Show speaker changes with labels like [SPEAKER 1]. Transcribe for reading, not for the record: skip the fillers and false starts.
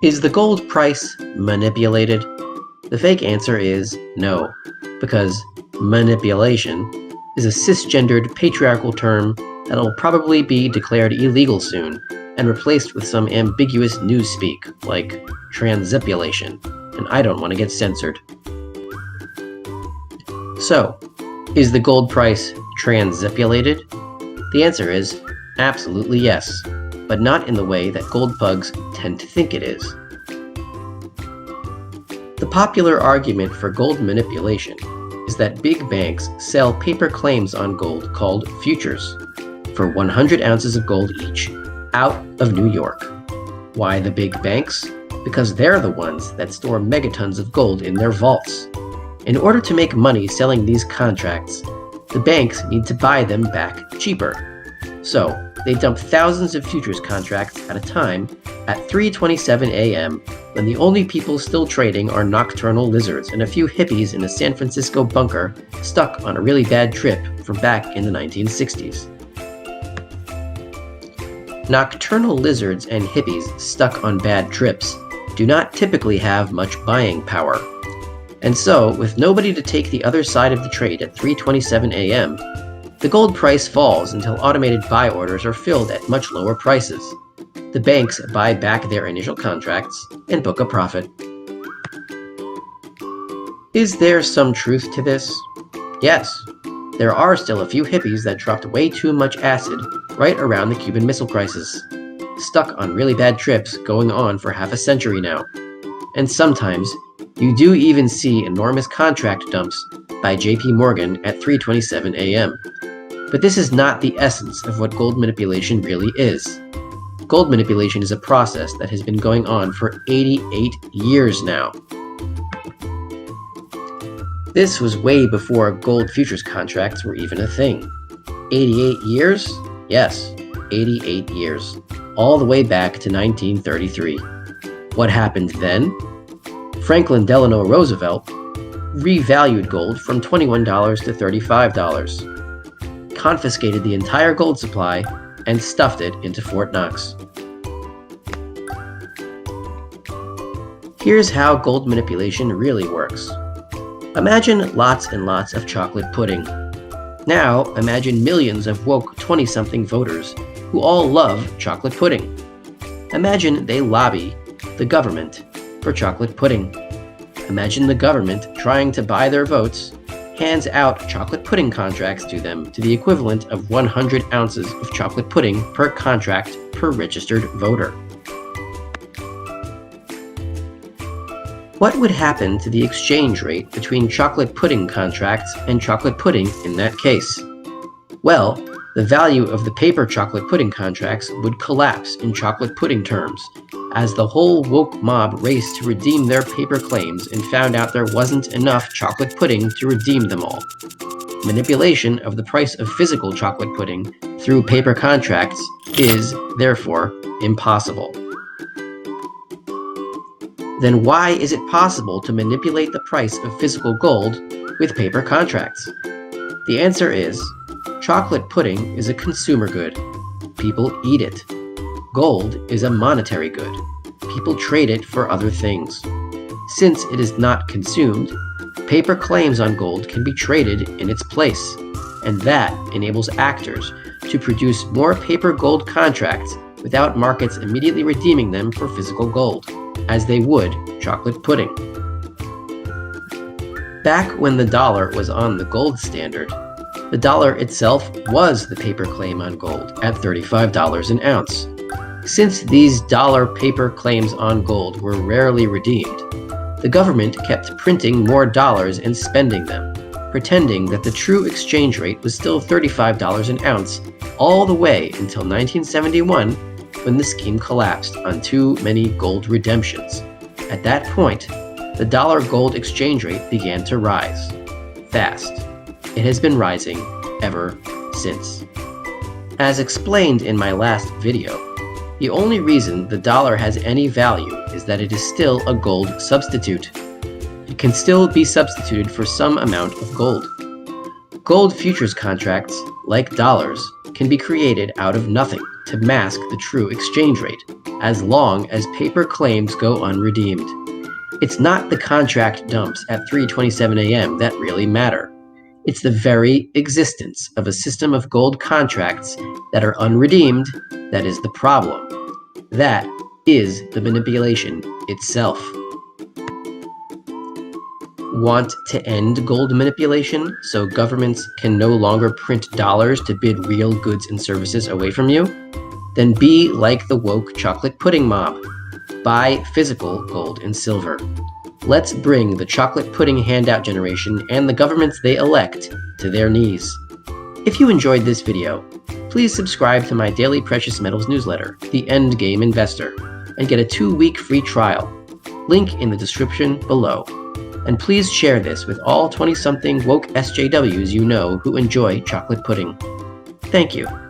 [SPEAKER 1] Is the gold price manipulated? The fake answer is no, because manipulation is a cisgendered patriarchal term that'll probably be declared illegal soon and replaced with some ambiguous newspeak like transipulation, and I don't want to get censored. So, is the gold price transipulated? The answer is absolutely yes, but not in the way that gold bugs tend to think it is. The popular argument for gold manipulation is that big banks sell paper claims on gold called futures for 100 ounces of gold each out of New York. Why the big banks? Because they're the ones that store megatons of gold in their vaults. In order to make money selling these contracts, the banks need to buy them back cheaper. So, they dump thousands of futures contracts at a time at 3:27 a.m. when the only people still trading are nocturnal lizards and a few hippies in a San Francisco bunker stuck on a really bad trip from back in the 1960s. Nocturnal lizards and hippies stuck on bad trips do not typically have much buying power. And so, with nobody to take the other side of the trade at 3:27 a.m., the gold price falls until automated buy orders are filled at much lower prices. The banks buy back their initial contracts and book a profit. Is there some truth to this? Yes. There are still a few hippies that dropped way too much acid right around the Cuban Missile Crisis, stuck on really bad trips going on for half a century now. And sometimes, you do even see enormous contract dumps by JP Morgan at 3:27 a.m. But this is not the essence of what gold manipulation really is. Gold manipulation is a process that has been going on for 88 years now. This was way before gold futures contracts were even a thing. 88 years? Yes, 88 years. All the way back to 1933. What happened then? Franklin Delano Roosevelt revalued gold from $21 to $35, confiscated the entire gold supply, and stuffed it into Fort Knox. Here's how gold manipulation really works. Imagine lots and lots of chocolate pudding. Now imagine millions of woke 20-something voters who all love chocolate pudding. Imagine they lobby the government for chocolate pudding. Imagine the government trying to buy their votes hands out chocolate pudding contracts to them to the equivalent of 100 ounces of chocolate pudding per contract per registered voter. What would happen to the exchange rate between chocolate pudding contracts and chocolate pudding in that case? Well, the value of the paper chocolate pudding contracts would collapse in chocolate pudding terms, as the whole woke mob raced to redeem their paper claims and found out there wasn't enough chocolate pudding to redeem them all. Manipulation of the price of physical chocolate pudding through paper contracts is, therefore, impossible. Then why is it possible to manipulate the price of physical gold with paper contracts? The answer is, chocolate pudding is a consumer good. People eat it. Gold is a monetary good. People trade it for other things. Since it is not consumed, paper claims on gold can be traded in its place, and that enables actors to produce more paper gold contracts without markets immediately redeeming them for physical gold, as they would chocolate pudding. Back when the dollar was on the gold standard, the dollar itself was the paper claim on gold at $35 an ounce. Since these dollar paper claims on gold were rarely redeemed, the government kept printing more dollars and spending them, pretending that the true exchange rate was still $35 an ounce all the way until 1971, when the scheme collapsed on too many gold redemptions. At that point, the dollar-gold exchange rate began to rise. Fast. It has been rising ever since. As explained in my last video, the only reason the dollar has any value is that it is still a gold substitute. It can still be substituted for some amount of gold. Gold futures contracts, like dollars, can be created out of nothing, to mask the true exchange rate, as long as paper claims go unredeemed. It's not the contract dumps at 3:27 a.m. that really matter. It's the very existence of a system of gold contracts that are unredeemed that is the problem. That is the manipulation itself. Want to end gold manipulation so governments can no longer print dollars to bid real goods and services away from you? Then be like the woke chocolate pudding mob. Buy physical gold and silver. Let's bring the chocolate pudding handout generation and the governments they elect to their knees. If you enjoyed this video, please subscribe to my daily precious metals newsletter, The Endgame Investor, and get a 2-week free trial. Link in the description below. And please share this with all 20-something woke SJWs you know who enjoy chocolate pudding. Thank you.